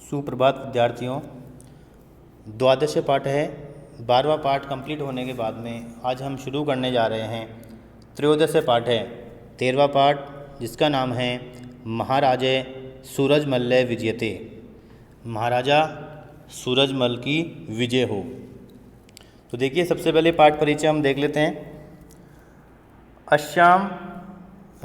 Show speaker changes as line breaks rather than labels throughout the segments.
सुप्रभात विद्यार्थियों। द्वादश पाठ है। 12वां पाठ कंप्लीट होने के बाद में आज हम शुरू करने जा रहे हैं त्रयोदश पाठ है, 13वां पाठ, जिसका नाम है महाराजे सूरजमल्ल विजयते। महाराजा सूरजमल की विजय हो। तो देखिए, सबसे पहले पाठ परिचय हम देख लेते हैं। अस्याम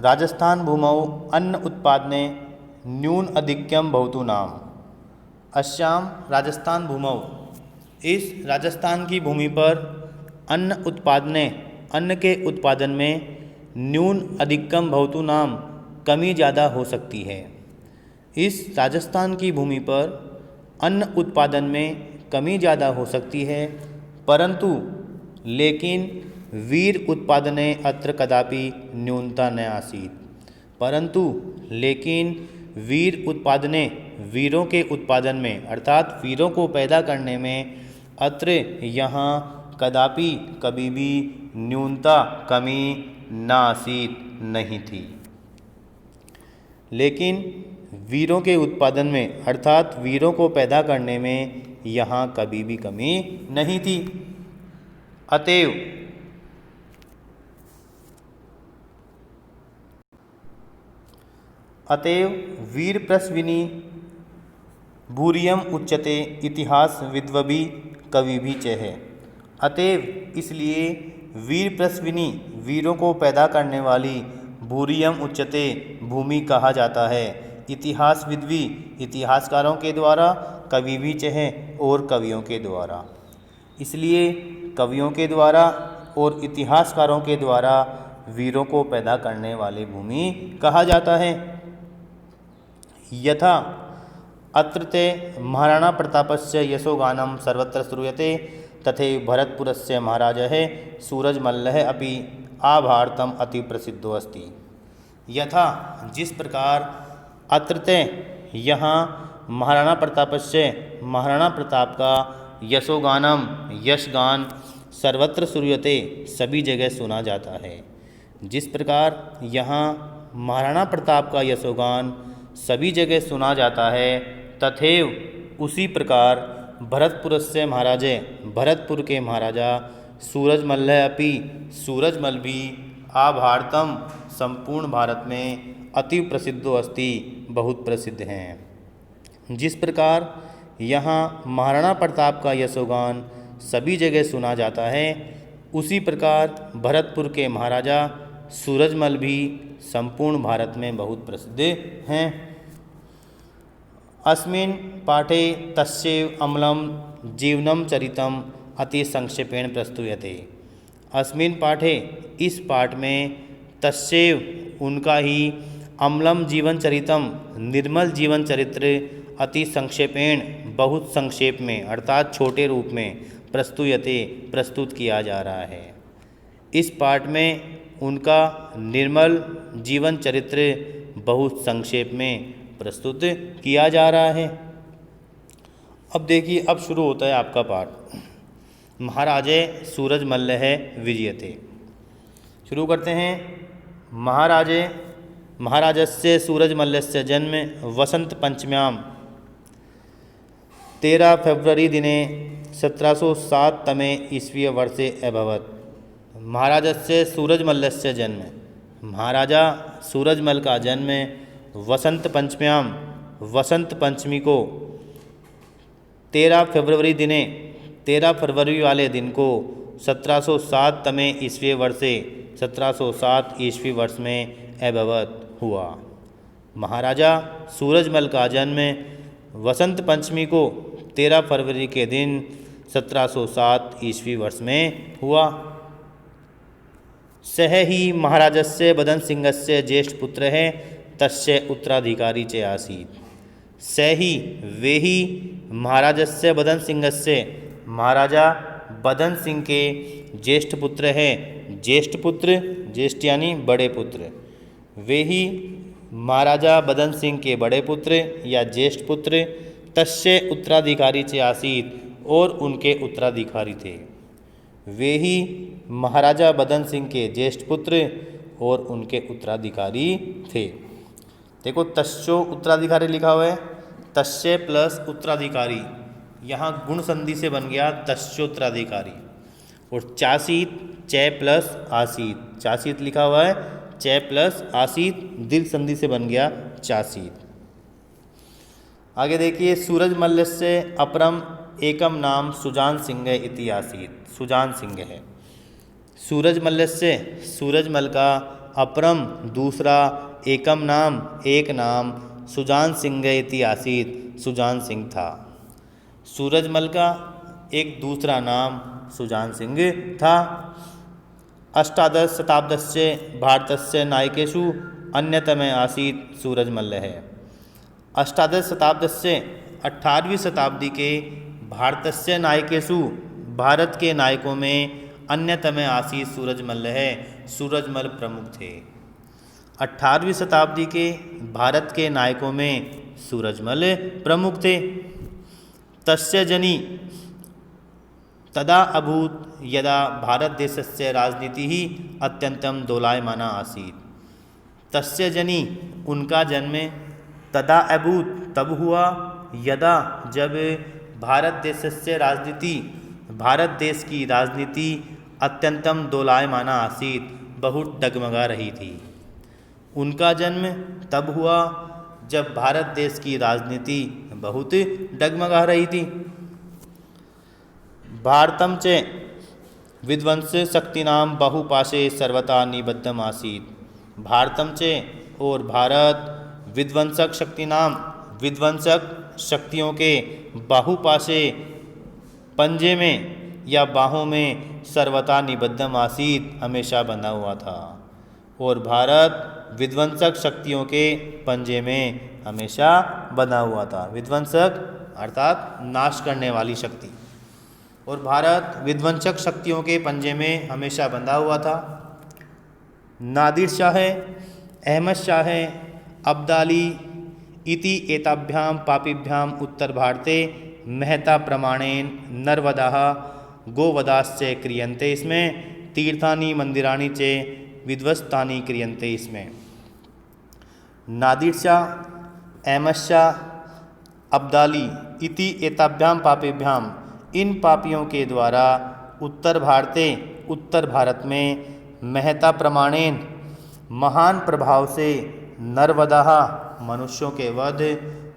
राजस्थान भूमौ अन्न उत्पादने न्यून अधिक्यम भवतु नाम। अस्याम राजस्थान भूमौ, इस राजस्थान की भूमि पर अन्न उत्पादने, अन्न के उत्पादन में न्यून अधिकम भवतु नाम, कमी ज़्यादा हो सकती है। इस राजस्थान की भूमि पर अन्न उत्पादन में कमी ज़्यादा हो सकती है, परंतु लेकिन वीर उत्पादने अत्र कदापि न्यूनता न आसीत्। परंतु लेकिन वीर उत्पादने, वीरों के उत्पादन में अर्थात वीरों को पैदा करने में अत्र यहाँ कदापि कभी भी न्यूनता, कमी न आसीत्, नहीं थी। लेकिन वीरों के उत्पादन में अर्थात वीरों को पैदा करने में यहाँ कभी भी कमी नहीं थी। अतएव वीर प्रसविनी भूरियम उच्यते इतिहास विद्वभी कवि भी च है। अतएव इसलिए वीर प्रसविनी, वीरों को पैदा करने वाली, भूरियम उच्यते, भूमि कहा जाता है, इतिहास विद्वी, इतिहासकारों के द्वारा, कवि भी च है, और कवियों के द्वारा। इसलिए कवियों के द्वारा और इतिहासकारों के द्वारा वीरों को पैदा करने वाले भूमि कहा जाता है। यथा अत्र ते महाराणा प्रतापस्य यशोगानं सर्वत्र श्रूयते तथैव भरतपुरस्य महाराजः सूरजमल्लः अपि आभारतम अति प्रसिद्धो अस्ति। यथा, जिस प्रकार अत्र ते, यहाँ महाराणा प्रतापस्य, महाराणा प्रताप का, यशोगानम, यशगान, सर्वत्र श्रूयते, सभी जगह सुना जाता है। जिस प्रकार यहाँ महाराणा प्रताप का यशोगान सभी जगह सुना जाता है, तथैव उसी प्रकार भरतपुरस्य महाराजे, भरतपुर के महाराजा, सूरजमल्ल अपि, सूरजमल भी, आभारतम, संपूर्ण भारत में, अति प्रसिद्धो अस्ति, बहुत प्रसिद्ध हैं। जिस प्रकार यहाँ महाराणा प्रताप का यशोगान सभी जगह सुना जाता है, उसी प्रकार भरतपुर के महाराजा सूरजमल भी संपूर्ण भारत में बहुत प्रसिद्ध हैं। अस्मिन् पाठे तस्यैव अम्लं जीवनं चरितम् अति संक्षेपेण प्रस्तूयते। अस्मिन् पाठे, इस पाठ में, तस्यैव, उनका ही, अम्लं जीवन चरितम, निर्मल जीवन चरित्र, अति संक्षेपेण, बहुत संक्षेप में अर्थात छोटे रूप में, प्रस्तूयते, प्रस्तुत किया जा रहा है। इस पाठ में उनका निर्मल जीवन चरित्र बहुत संक्षेप में प्रस्तुत किया जा रहा है। अब देखिए, अब शुरू होता है आपका पाठ। महाराजे सूरजमल्लः विजयते। शुरू करते हैं। महाराजस्य सूरजमल्लस्य जन्म वसंत पंचम्यां 13 फरवरी दिने 1707 तमे ईस्वी वर्षे अभवत्। महाराजस्य सूरजमल्लस्य जन्म, महाराजा सूरजमल का जन्म वसंत पंचम्यां, वसंत पंचमी को, 13 फरवरी दिने, 13 फरवरी वाले दिन को, 1707 तमे ईस्वी वर्षे, 1707 ईस्वी वर्ष में अभवत, हुआ। महाराजा सूरजमल का जन्म वसंत पंचमी को 13 फरवरी के दिन 1707 ईस्वी वर्ष में हुआ। सह ही महाराजस्य बदन सिंहस्य ज्येष्ठ पुत्र है, तस्य उत्तराधिकारी च आसीत्। स ही, वे ही, महाराजस्य बदन सिंहस्य, महाराजा बदन सिंह के ज्येष्ठ पुत्र है। ज्येष्ठ पुत्र, ज्येष्ठ यानी बड़े पुत्र। वे ही महाराजा बदन सिंह के बड़े पुत्र या ज्येष्ठ पुत्र, तस्य उत्तराधिकारी च आसीत्, और उनके उत्तराधिकारी थे। वे ही महाराजा बदन सिंह के ज्येष्ठ पुत्र और उनके उत्तराधिकारी थे। देखो, तस्यो उत्तराधिकारी लिखा हुआ है, तस्य प्लस उत्तराधिकारी, यहाँ गुण संधि से बन गया तस्योत्तराधिकारी। और चासीत च प्लस आसीत, चासीत लिखा हुआ है, च प्लस आसीत दीर्घ संधि से बन गया चासीत। आगे देखिए, सूरजमल्ल से अपरम एकम नाम सुजान सिंह इति आसीत, सुजान सिंह है। सूरजमल्ल से, सूरजमल का अपरम दूसरा, एकम नाम एक नाम, सुजान सिंह इति आसीत सुजान सिंह था। सूरजमल का एक दूसरा नाम सुजान सिंह था। अष्टादश शताब्दस्य भारतस्य नायकेषु अन्यतमे आसीत सूरजमल्ल है। अष्टादश शताब्दस्य 18वीं शताब्दी के भारतस्य नायकेषु भारत के नायकों में अन्यतमे आसीत सूरजमल्ल है, सूरजमल प्रमुख थे। 18वीं शताब्दी के भारत के नायकों में सूरजमल प्रमुख थे। तस्य जनि तदा अभूत यदा भारत देशस्य राजनीति ही अत्यंतम दोलायमाना आसीत। तस्य जनि उनका जन्म, तदा अभूत तब हुआ, यदा जब भारत देशस्य राजनीति भारत देश की राजनीति अत्यंतम दोलायमाना आसीत बहुत डगमगा रही थी। उनका जन्म तब हुआ जब भारत देश की राजनीति बहुत डगमगा रही थी। भारतम च विध्वंस शक्तिनां बहुपाशे सर्वथा निबद्धम आसीत। भारतम च और भारत, विध्वंसक शक्तिनां विध्वंसक शक्तियों के बाहुपाशे पंजे में या बाहों में सर्वथा निबद्धम आसीत हमेशा बंधा हुआ था। और भारत विध्वंसक शक्तियों के पंजे में हमेशा बंधा हुआ था। विध्वंसक अर्थात नाश करने वाली शक्ति, और भारत विध्वंसक शक्तियों के पंजे में हमेशा बंधा हुआ था। नादिर शाह, अहमद शाह, अब्दाली इति एताभ्याम पापीभ्याम उत्तर भारते महता प्रमाणेन नर्वदाः गोवदाश्च क्रियन्ते इसमें तीर्थानि मंदिराणि च विध्वस्तानि क्रियन्ते इसमें। नादिर शाह, अहमद शाह, अब्दाली इति एताभ्याम पापीभ्याम, इन पापियों के द्वारा उत्तर भारत में महता प्रमाणेन महान प्रभाव से नरवदाः मनुष्यों के वध,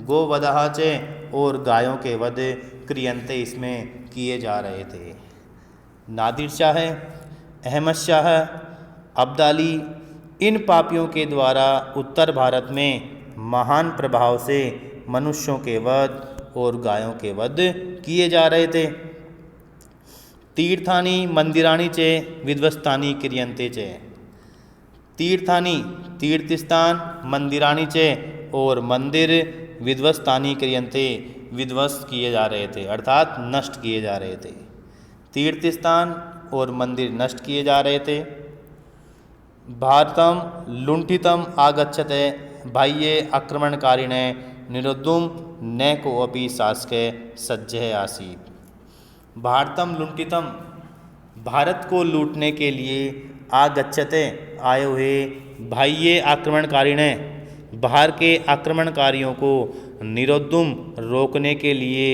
गोवदाः च और गायों के वध क्रियन्ते इसमें किए जा रहे थे। नादिर शाह, अहमद शाह, अब्दाली इन पापियों के द्वारा उत्तर भारत में महान प्रभाव से मनुष्यों के वध और गायों के वध किए जा रहे थे। तीर्थानि मंदिराणि च विध्वस्तानि क्रियन्ते च। तीर्थानि तीर्थस्थान, मंदिराणि च और मंदिर, विध्वस्तानि क्रियन्ते विध्वस्त किए जा रहे थे अर्थात नष्ट किए जा रहे थे। तीर्थस्थान और मंदिर नष्ट किए जा रहे थे। भारतम लुंठितम आगच्छते बाह्ये आक्रमणकारिणे निरुद्धुम न कोऽपि शासके सज्जः आसीत्। भारतम लुंठितम, भारत को लूटने के लिए आगच्छते आए हुए, बाह्ये आक्रमणकारिणे बाहर के आक्रमणकारियों को, निरुद्धुम रोकने के लिए,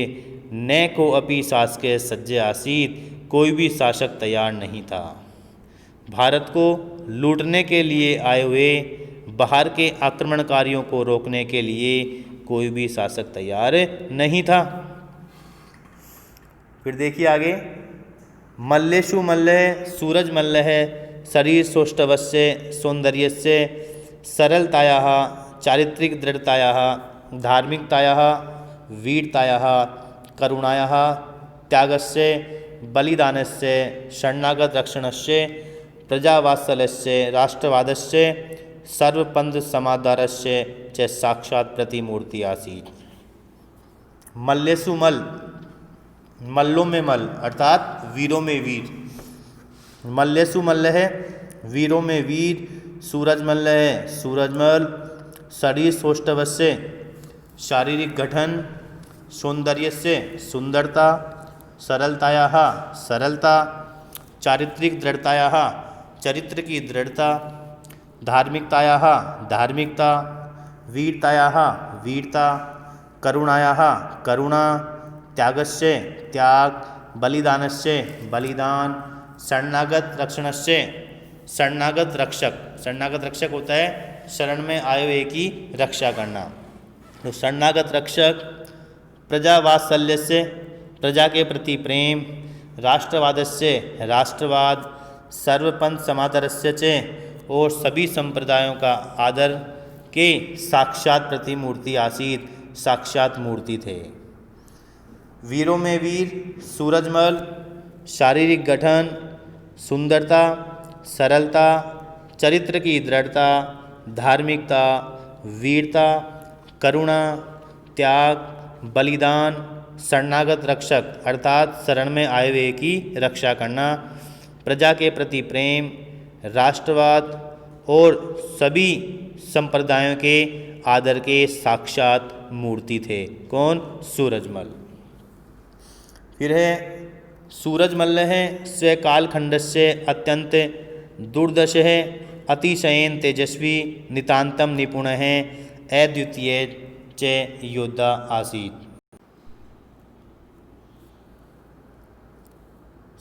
न कोऽपि शासके सज्जः आसीत् कोई भी शासक तैयार नहीं था। भारत को लूटने के लिए आए हुए बाहर के आक्रमणकारियों को रोकने के लिए कोई भी शासक तैयार नहीं था। फिर देखिए आगे, मल्लेषु मल्लः सूरजमल्लः शरीर सौष्ठवस्य सौंदर्यस्य सरलतायाः चारित्रिक दृढ़तायाः धार्मिकतायाः वीरतायाः करुणायाः त्यागस्य बलिदानस्य शरणागत रक्षणस्य प्रजावात्सल्यस्य राष्ट्रवादस्य सर्वपंथ समादारस्य च साक्षात् प्रतिमूर्ति आसीत्। मल्लेषु मल्ल, मल्लों में मल्ल अर्थात वीरों में वीर। मल्लेषु मल्ल है वीरों में वीर। सूरजमल्ल है सूरजमल। शरीर सौष्ठवस्य शारीरिक गठन, सौंदर्य से सुंदरता, सरलतायाः सरलता, चारित्रिक दृढ़तायाः चरित्र की दृढ़ता, धार्मिकतायाः धार्मिकता, वीरतायाः वीरता, करुणायाः करुणा, त्यागस्य त्याग, बलिदानस्य बलिदान, शरणागत रक्षणस्य शरणागत रक्षक। शरणागत रक्षक होता है शरण में आए हुए की रक्षा करना। तो शरणागत रक्षक, प्रजावात्सल्यस्य प्रजा के प्रति प्रेम, राष्ट्रवादस्य राष्ट्रवाद, सर्वपंथ समादरस्य च और सभी संप्रदायों का आदर के साक्षात प्रतिमूर्ति आसीत, साक्षात मूर्ति थे। वीरों में वीर, सूरजमल, शारीरिक गठन, सुंदरता, सरलता, चरित्र की दृढ़ता, धार्मिकता, वीरता, करुणा, त्याग, बलिदान, शरणागत रक्षक अर्थात शरण में आए हुए की रक्षा करना, प्रजा के प्रति प्रेम, राष्ट्रवाद और सभी संप्रदायों के आदर के साक्षात मूर्ति थे। कौन? सूरजमल। फिर है सूरजमल्ल है स्वकालखंडस्य अत्यंत दुर्दश है, अतिशयन तेजस्वी, नितांतम निपुण है, अद्वितीय च योद्धा आसीत।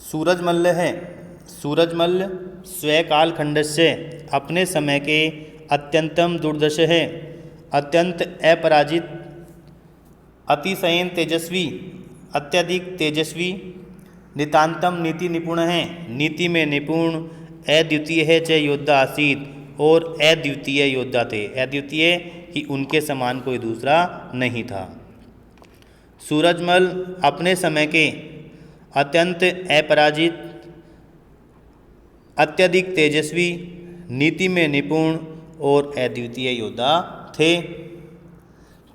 सूरजमल्ल है, सूरजमल्ल स्वकालखंडस्य अपने समय के अत्यंतम दुर्दश है, अत्यंत अपराजित, अतिशयन तेजस्वी, अत्यधिक तेजस्वी, नितांतम नीति निपुण है, नीति में निपुण, अद्वितीय है च योद्धा आसीत और अद्वितीय योद्धा थे। अद्वितीय कि उनके समान कोई दूसरा नहीं था। सूरजमल अपने समय के अत्यंत अपराजित, अत्यधिक तेजस्वी, नीति में निपुण और अद्वितीय योद्धा थे।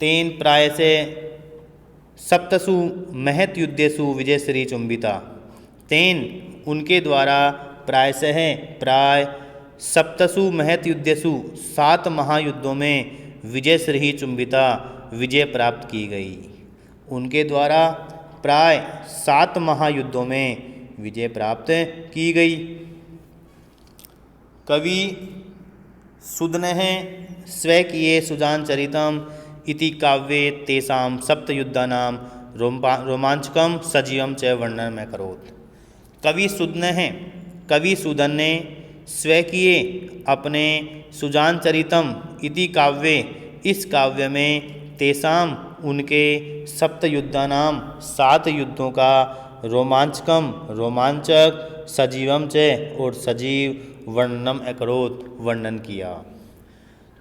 तेन प्राय से सप्तसु महत युद्धेषु विजयश्री चुंबिता। तेन उनके द्वारा प्रायशः प्राय सप्तसु महत युद्धेषु 7 महायुद्धों में विजयश्री चुंबिता विजय प्राप्त की गई। उनके द्वारा प्राय 7 महायुद्धों में विजय प्राप्त की गई। कवि सुदनः स्वकीये सुजानचरितम् इति काव्ये तेषां सप्तयुद्धानां रोमांचकं सजीवं च वर्णनम् अकरोत्। कवि सुदन ने स्वकीय अपने सुजानचरितम् इति काव्ये इस काव्य में तेषां उनके सप्तयुद्धानां 7 युद्धों का रोमांचकम रोमांचक सजीवम च और सजीव वर्णनम अकरोत् वर्णन किया।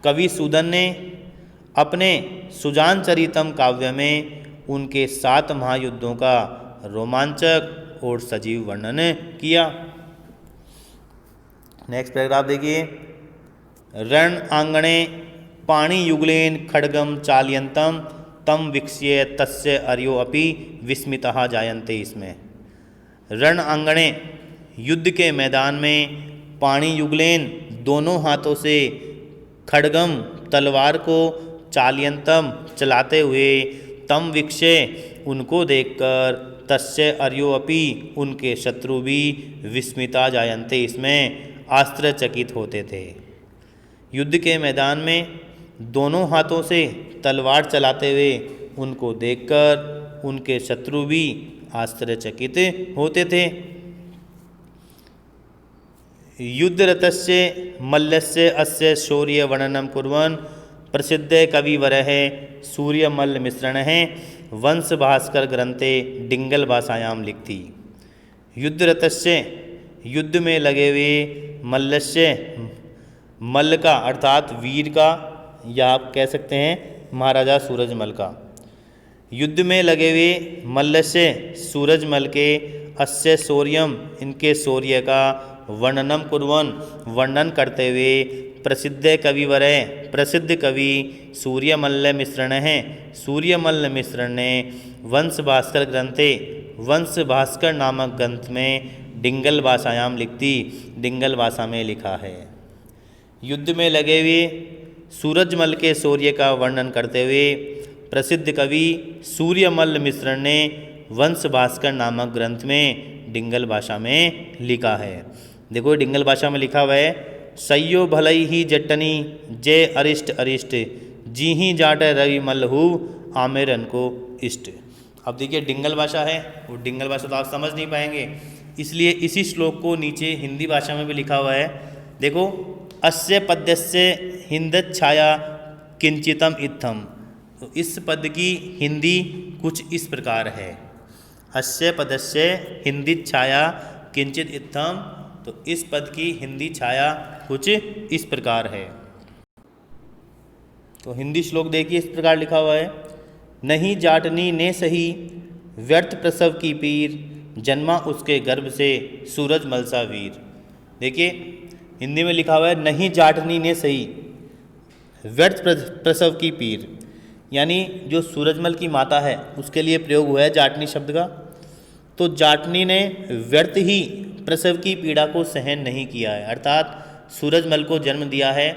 कवि सुदन ने अपने सुजानचरितम काव्य में उनके 7 महायुद्धों का रोमांचक और सजीव वर्णन किया। नेक्स्ट पैराग्राफ देखिए। रण आंगणे पाणी युगलेन खड्गम चालयंतम तम वीक्ष्य तस्य अर्यो अपि विस्मितः जायन्ते। इसमें रण आंगणे युद्ध के मैदान में पाणी युगलेन दोनों हाथों से खड्गम तलवार को चालयंतम चलाते हुए तम वीक्ष्य उनको देखकर तस्य अर्यो अपि उनके शत्रु भी विस्मिता जायन्ते इसमें आश्चर्यचकित होते थे। युद्ध के मैदान में दोनों हाथों से तलवार चलाते हुए उनको देखकर उनके शत्रु भी आश्चर्यचकित होते थे। युद्धरतस्य मल्लस्य अस्य शौर्य वर्णनम कुर्वन् प्रसिद्ध कविवरः सूर्यमल्ल मिश्रणः वंश भास्कर ग्रंथे डिंगल भाषायां लिखती। युद्धरतस्य युद्ध में लगे हुए, मल्लस्य मल्ल का अर्थात वीर का, या आप कह सकते हैं महाराजा सूरजमल का। युद्ध में लगे हुए मल्लस्य सूरजमल के अस्य शौर्यम इनके शौर्य का वर्णनम कुर्वन् वर्णन करते हुए प्रसिद्ध कविवर प्रसिद्ध कवि सूर्यमल्ल मिश्रण है। सूर्यमल्ल मिश्रण ने वंश भास्कर ग्रंथे वंश भास्कर नामक ग्रंथ में डिंगल भाषायाम लिखती डिंगल भाषा में लिखा है। युद्ध में लगे हुए सूरजमल के शौर्य का वर्णन करते हुए प्रसिद्ध कवि सूर्यमल्ल मिश्रण ने वंश भास्कर नामक ग्रंथ में डिंगल भाषा में लिखा है। देखो डिंगल भाषा में लिखा हुआ है, सयो भलई ही जटनी जय अरिष्ट अरिष्ट जी ही जाट रवि मल्लहु आमेरन को इष्ट। अब देखिए डिंगल भाषा है, वो डिंगल भाषा तो आप समझ नहीं पाएंगे, इसलिए इसी श्लोक को नीचे हिंदी भाषा में भी लिखा हुआ है। देखो, अस्य पद्यस्य हिंदच्छाया किंचितम इत्थम। तो इस पद की हिंदी कुछ इस प्रकार है। अस्य पदस्य हिंदी छाया किंचित इत्थम। तो इस पद की हिंदी छाया कुछ इस प्रकार है। तो हिंदी श्लोक देखिए, इस प्रकार लिखा हुआ है। नहीं जाटनी ने सही व्यर्थ प्रसव की पीर, जन्मा उसके गर्भ से सूरज मलसा वीर। देखिए हिंदी में लिखा हुआ है, नहीं जाटनी ने सही व्यर्थ प्रसव की पीर, यानी जो सूरजमल की माता है उसके लिए प्रयोग हुआ है जाटनी शब्द का। तो जाटनी ने व्यर्थ ही प्रसव की पीड़ा को सहन नहीं किया है, अर्थात सूरजमल को जन्म दिया है,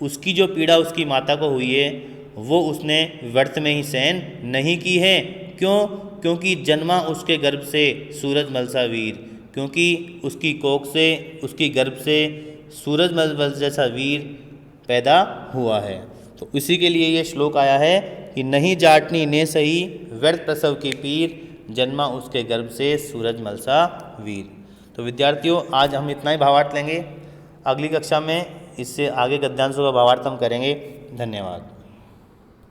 उसकी जो पीड़ा उसकी माता को हुई है वो उसने व्यर्थ में ही सहन नहीं की है। क्यों? क्योंकि जन्मा उसके गर्भ से सूरजमल सा वीर, क्योंकि उसकी कोख से, उसकी गर्भ से सूरजमल जैसा वीर पैदा हुआ है। तो इसी के लिए ये श्लोक आया है कि नहीं जाटनी ने सही व्यर्थ प्रसव की पीर, जन्मा उसके गर्भ से सूरजमल सा वीर। तो विद्यार्थियों, आज हम इतना ही भावार्थ लेंगे। अगली कक्षा में इससे आगे गद्यांशों का भावार्थ हम करेंगे। धन्यवाद।